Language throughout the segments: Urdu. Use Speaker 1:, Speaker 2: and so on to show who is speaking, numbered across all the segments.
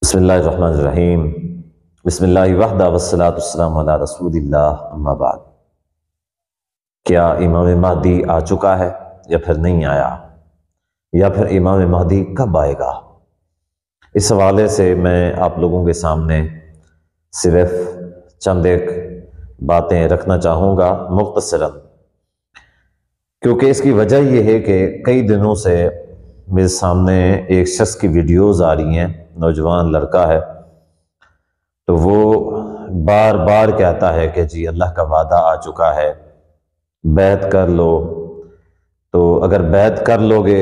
Speaker 1: بسم اللہ الرحمن الرحیم بسم اللہ وحدہ والصلاۃ والسلام علی رسول اللہ اما بعد۔ کیا امام مہدی آ چکا ہے یا پھر نہیں آیا، یا پھر امام مہدی کب آئے گا؟ اس حوالے سے میں آپ لوگوں کے سامنے صرف چند ایک باتیں رکھنا چاہوں گا مختصراً، کیونکہ اس کی وجہ یہ ہے کہ کئی دنوں سے میرے سامنے ایک شخص کی ویڈیوز آ رہی ہیں، نوجوان لڑکا ہے، تو وہ بار بار کہتا ہے کہ جی اللہ کا وعدہ آ چکا ہے، بیعت کر لو، تو اگر بیعت کر لو گے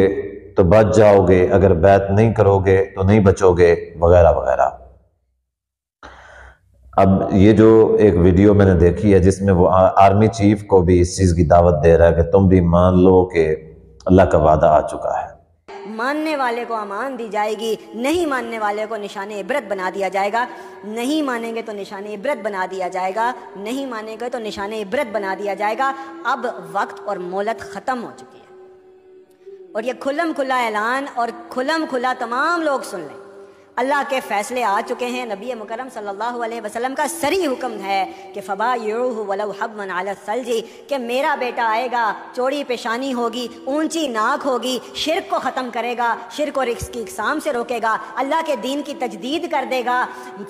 Speaker 1: تو بچ جاؤ گے، اگر بیعت نہیں کرو گے تو نہیں بچو گے، وغیرہ وغیرہ۔ اب یہ جو ایک ویڈیو میں نے دیکھی ہے جس میں وہ آرمی چیف کو بھی اس چیز کی دعوت دے رہا ہے کہ تم بھی مان لو کہ اللہ کا وعدہ آ چکا ہے۔
Speaker 2: ماننے والے کو امان دی جائے گی، نہیں ماننے والے کو نشان عبرت بنا دیا جائے گا۔ نہیں مانیں گے تو نشان عبرت بنا دیا جائے گا، نہیں مانیں گے تو نشان عبرت بنا دیا جائے گا۔ اب وقت اور مہلت ختم ہو چکی ہے، اور یہ کھلم کھلا اعلان اور کھلم کھلا تمام لوگ سن لیں، اللہ کے فیصلے آ چکے ہیں۔ نبی مکرم صلی اللہ علیہ وسلم کا صریح حکم ہے کہ فبایعوہ ولو حبوا علی الثلج، کہ میرا بیٹا آئے گا، چوڑی پیشانی ہوگی، اونچی ناک ہوگی، شرک کو ختم کرے گا، شرک اور اس کی اقسام سے روکے گا، اللہ کے دین کی تجدید کر دے گا،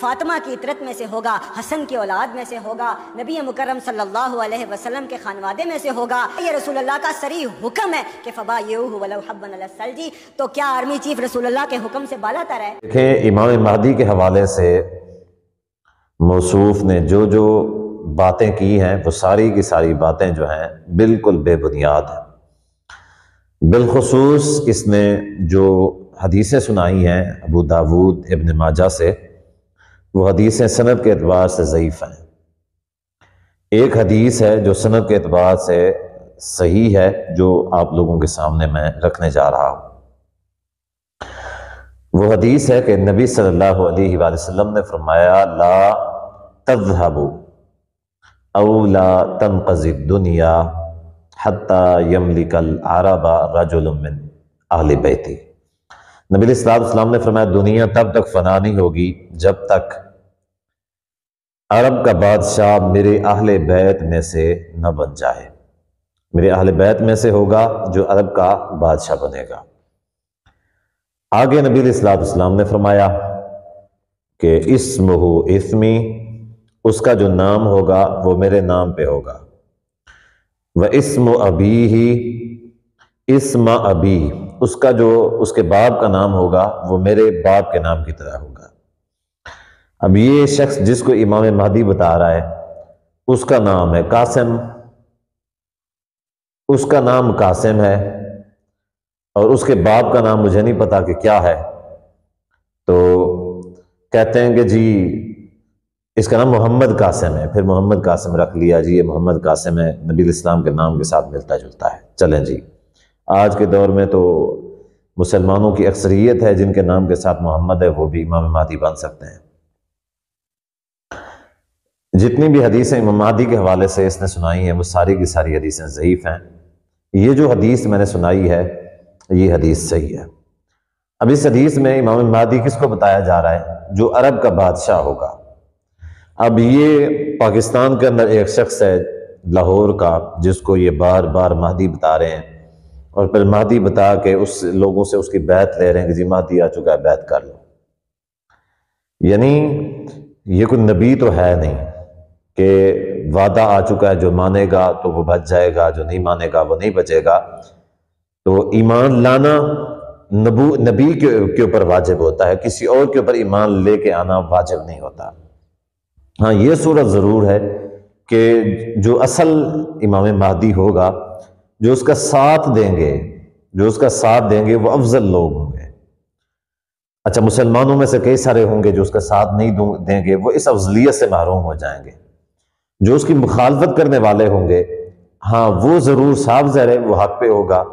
Speaker 2: فاطمہ کی اطرت میں سے ہوگا، حسن کی اولاد میں سے ہوگا، نبی مکرم صلی اللہ علیہ وسلم کے خانوادے میں سے ہوگا۔ یہ رسول اللہ کا صریح حکم ہے کہ فبایعوہ ولو حبوا علی الثلج۔ تو کیا آرمی چیف رسول اللہ کے حکم سے بالا تر ہے؟
Speaker 1: دیکھیں، امام مہدی کے حوالے سے موصوف نے جو جو باتیں کی ہیں وہ ساری کی ساری باتیں جو ہیں بالکل بے بنیاد ہیں۔ بالخصوص اس نے جو حدیثیں سنائی ہیں ابو داود ابن ماجہ سے، وہ حدیثیں سند کے اعتبار سے ضعیف ہیں۔ ایک حدیث ہے جو سند کے اعتبار سے صحیح ہے، جو آپ لوگوں کے سامنے میں رکھنے جا رہا ہوں۔ وہ حدیث ہے کہ نبی صلی اللہ علیہ وآلہ وسلم نے فرمایا لا تذهبوا او لا تنقضي الدنيا حتى يملك العرب رجل من اہل بیتی۔ نبی علیہ السلام نے فرمایا دنیا تب تک فنا نہیں ہوگی جب تک عرب کا بادشاہ میرے اہل بیت میں سے نہ بن جائے۔ میرے اہل بیت میں سے ہوگا جو عرب کا بادشاہ بنے گا۔ آگے نبی علیہ السلام نے فرمایا کہ اسمہ اسمی، اس کا جو نام ہوگا وہ میرے نام پہ ہوگا، واسم ابیہ اسم ابی، اس کا جو اس کے باپ کا نام ہوگا وہ میرے باپ کے نام کی طرح ہوگا۔ اب یہ شخص جس کو امام مہدی بتا رہا ہے اس کا نام ہے قاسم، اس کا نام قاسم ہے، اور اس کے باپ کا نام مجھے نہیں پتا کہ کیا ہے، تو کہتے ہیں کہ جی اس کا نام محمد قاسم ہے، پھر محمد قاسم رکھ لیا، جی یہ محمد قاسم ہے، نبی علیہ السلام کے نام کے ساتھ ملتا جلتا ہے۔ چلیں جی، آج کے دور میں تو مسلمانوں کی اکثریت ہے جن کے نام کے ساتھ محمد ہے، وہ بھی امام مہدی بن سکتے ہیں۔ جتنی بھی حدیثیں امام مہدی کے حوالے سے اس نے سنائی ہیں وہ ساری کی ساری حدیثیں ضعیف ہیں۔ یہ جو حدیث میں نے سنائی ہے یہ حدیث صحیح ہے۔ اب اس حدیث میں امام مہدی کس کو بتایا جا رہا ہے؟ جو عرب کا بادشاہ ہوگا۔ اب یہ پاکستان کے اندر ایک شخص ہے لاہور کا جس کو یہ بار بار مہدی بتا رہے ہیں، اور پھر مہدی بتا کے اس لوگوں سے اس کی بیعت لے رہے ہیں کہ جی مہدی آ چکا ہے، بیعت کر لو۔ یعنی یہ کوئی نبی تو ہے نہیں کہ وعدہ آ چکا ہے، جو مانے گا تو وہ بچ جائے گا، جو نہیں مانے گا وہ نہیں بچے گا۔ تو ایمان لانا نبی کے اوپر واجب ہوتا ہے، کسی اور کے اوپر ایمان لے کے آنا واجب نہیں ہوتا۔ ہاں یہ صورت ضرور ہے کہ جو اصل امام مہدی ہوگا، جو اس کا ساتھ دیں گے، جو اس کا ساتھ دیں گے وہ افضل لوگ ہوں گے۔ اچھا، مسلمانوں میں سے کئی سارے ہوں گے جو اس کا ساتھ نہیں دیں گے، وہ اس افضلیت سے محروم ہو جائیں گے۔ جو اس کی مخالفت کرنے والے ہوں گے، ہاں وہ ضرور صاف ظاہر ہے وہ حق پہ ہوگا،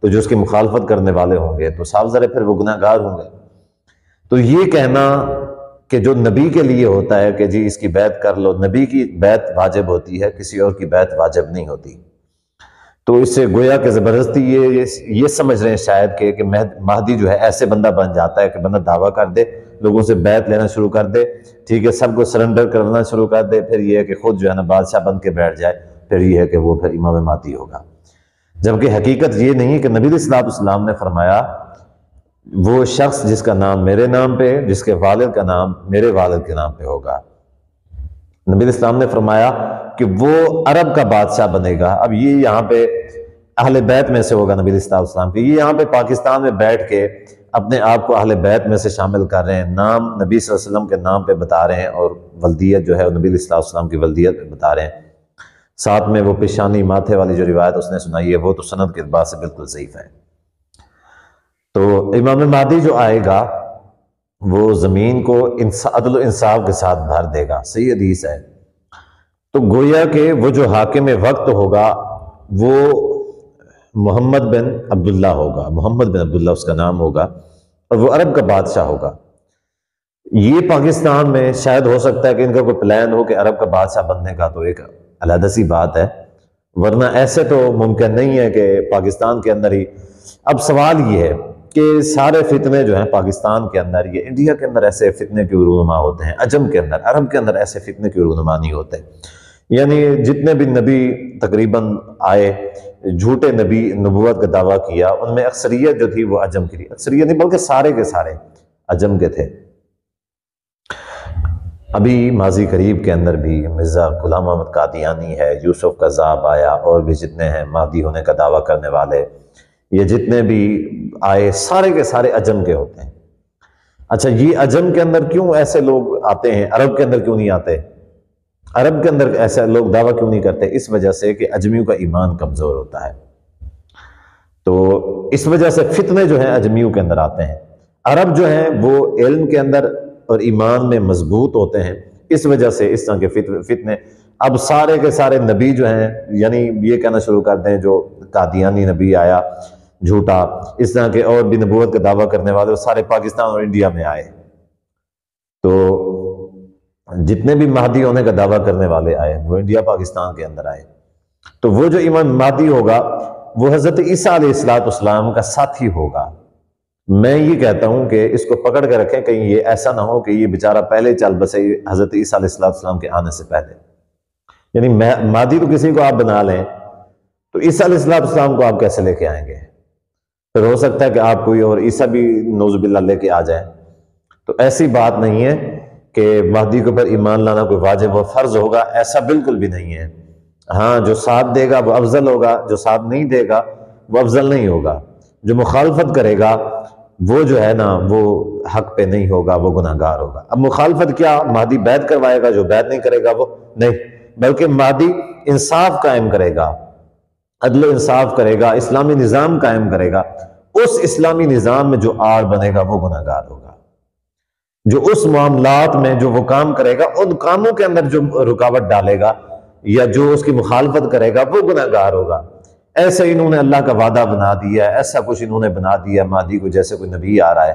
Speaker 1: تو جو اس کی مخالفت کرنے والے ہوں گے تو صاف ظاہر پھر وہ گناہ گار ہوں گے۔ تو یہ کہنا کہ جو نبی کے لیے ہوتا ہے کہ جی اس کی بیعت کر لو، نبی کی بیعت واجب ہوتی ہے، کسی اور کی بیعت واجب نہیں ہوتی۔ تو اس سے گویا کہ زبردستی یہ سمجھ رہے ہیں شاید کہ مہدی جو ہے ایسے بندہ بن جاتا ہے کہ بندہ دعویٰ کر دے، لوگوں سے بیعت لینا شروع کر دے، ٹھیک ہے، سب کو سرنڈر کرنا شروع کر دے، پھر یہ ہے کہ خود جو ہے نا بادشاہ بن کے بیٹھ جائے، پھر یہ ہے کہ وہ پھر امام مہدی ہوگا۔ جبکہ حقیقت یہ نہیں کہ نبی علیہ الصلوۃ والسلام نے فرمایا وہ شخص جس کا نام میرے نام پہ، جس کے والد کا نام میرے والد کے نام پہ ہوگا۔ نبی علیہ السلام نے فرمایا کہ وہ عرب کا بادشاہ بنے گا۔ اب یہ یہاں پہ اہل بیت میں سے ہوگا نبی علیہ السلام کے، یہ یہاں پہ پاکستان میں بیٹھ کے اپنے آپ کو اہل بیت میں سے شامل کر رہے ہیں، نام نبی صلی اللہ علیہ وسلم کے نام پہ بتا رہے ہیں، اور ولدیت جو ہے نبی علیہ السلام کی ولدیت بتا رہے ہیں۔ ساتھ میں وہ پیشانی ماتھے والی جو روایت اس نے سنائی ہے وہ تو سند کے اعتبار سے بالکل ضعیف ہے۔ تو امام مہدی جو آئے گا وہ زمین کو عدل و انصاف کے ساتھ بھر دے گا، صحیح حدیث ہے۔ تو گویا کہ وہ جو حاکم وقت ہوگا وہ محمد بن عبداللہ ہوگا، محمد بن عبداللہ اس کا نام ہوگا، اور وہ عرب کا بادشاہ ہوگا۔ یہ پاکستان میں شاید ہو سکتا ہے کہ ان کا کوئی پلان ہو کہ عرب کا بادشاہ بننے کا، تو ایک علیحدہ سی بات ہے، ورنہ ایسے تو ممکن نہیں ہے کہ پاکستان کے اندر ہی۔ اب سوال یہ ہے کہ سارے فتنے جو ہیں پاکستان کے اندر، یہ انڈیا کے اندر ایسے فتنے کیوں رونما ہوتے ہیں، عجم کے اندر، عرب کے اندر ایسے فتنے کیوں رونما نہیں ہوتے؟ یعنی جتنے بھی نبی تقریباً آئے، جھوٹے نبی نبوت کا دعویٰ کیا، ان میں اکثریت جو تھی وہ عجم کی تھی، اکثریت نہیں بلکہ سارے کے سارے عجم کے تھے۔ ابھی ماضی قریب کے اندر بھی مرزا غلام احمد قادیانی ہے، یوسف قذاب آیا، اور بھی جتنے ہیں مہدی ہونے کا دعویٰ کرنے والے، یہ جتنے بھی آئے سارے کے سارے عجم کے ہوتے ہیں۔ اچھا، یہ عجم کے اندر کیوں ایسے لوگ آتے ہیں، عرب کے اندر کیوں نہیں آتے؟ عرب کے اندر ایسے لوگ دعویٰ کیوں نہیں کرتے؟ اس وجہ سے کہ اجمیوں کا ایمان کمزور ہوتا ہے، تو اس وجہ سے فتنے جو ہیں اجمیوں کے اندر آتے ہیں۔ عرب جو ہیں وہ علم کے اندر اور ایمان میں مضبوط ہوتے ہیں، اس وجہ سے اس طرح کے فتنے۔ اب سارے کے سارے نبی جو ہیں، یعنی یہ کہنا شروع کر دیں جو قادیانی نبی آیا جھوٹا، اس طرح کے اور بھی نبوت کا دعویٰ کرنے والے، وہ سارے پاکستان اور انڈیا میں آئے۔ تو جتنے بھی مہدی ہونے کا دعویٰ کرنے والے آئے وہ انڈیا پاکستان کے اندر آئے۔ تو وہ جو امام مہدی ہوگا وہ حضرت عیسیٰ علیہ السلام کا ساتھی ہوگا۔ میں یہ کہتا ہوں کہ اس کو پکڑ کے رکھیں، کہیں یہ ایسا نہ ہو کہ یہ بیچارہ پہلے چل بسے حضرت عیسیٰ علیہ السلام کے آنے سے پہلے۔ یعنی مہدی تو کسی کو آپ بنا لیں، تو عیسیٰ علیہ السلام کو آپ کیسے لے کے آئیں گے؟ پھر ہو سکتا ہے کہ آپ کوئی اور عیسیٰ بھی نعوذ باللہ لے کے آ جائیں۔ تو ایسی بات نہیں ہے کہ مہدی کے اوپر ایمان لانا کوئی واجب و فرض ہوگا، ایسا بالکل بھی نہیں ہے۔ ہاں، جو ساتھ دے گا وہ افضل ہوگا، جو ساتھ نہیں دے گا وہ افضل نہیں ہوگا۔ جو مخالفت کرے گا وہ جو ہے نا وہ حق پہ نہیں ہوگا، وہ گناہگار ہوگا۔ اب مخالفت کیا؟ مہدی بیعت کروائے گا، جو بیعت نہیں کرے گا وہ نہیں، بلکہ مہدی انصاف قائم کرے گا، عدل و انصاف کرے گا، اسلامی نظام قائم کرے گا۔ اس اسلامی نظام میں جو آڑ بنے گا وہ گناہگار ہوگا۔ جو اس معاملات میں جو وہ کام کرے گا، ان کاموں کے اندر جو رکاوٹ ڈالے گا یا جو اس کی مخالفت کرے گا وہ گناہگار ہوگا۔ ایسے انہوں نے اللہ کا وعدہ بنا دیا ہے، ایسا کچھ انہوں نے بنا دیا مہدی کو جیسے کوئی نبی آ رہا ہے،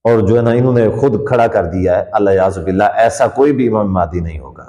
Speaker 1: اور جو ہے نا انہوں نے خود کھڑا کر دیا ہے، اللہ یعوذ باللہ، ایسا کوئی بھی امام مہدی نہیں ہوگا۔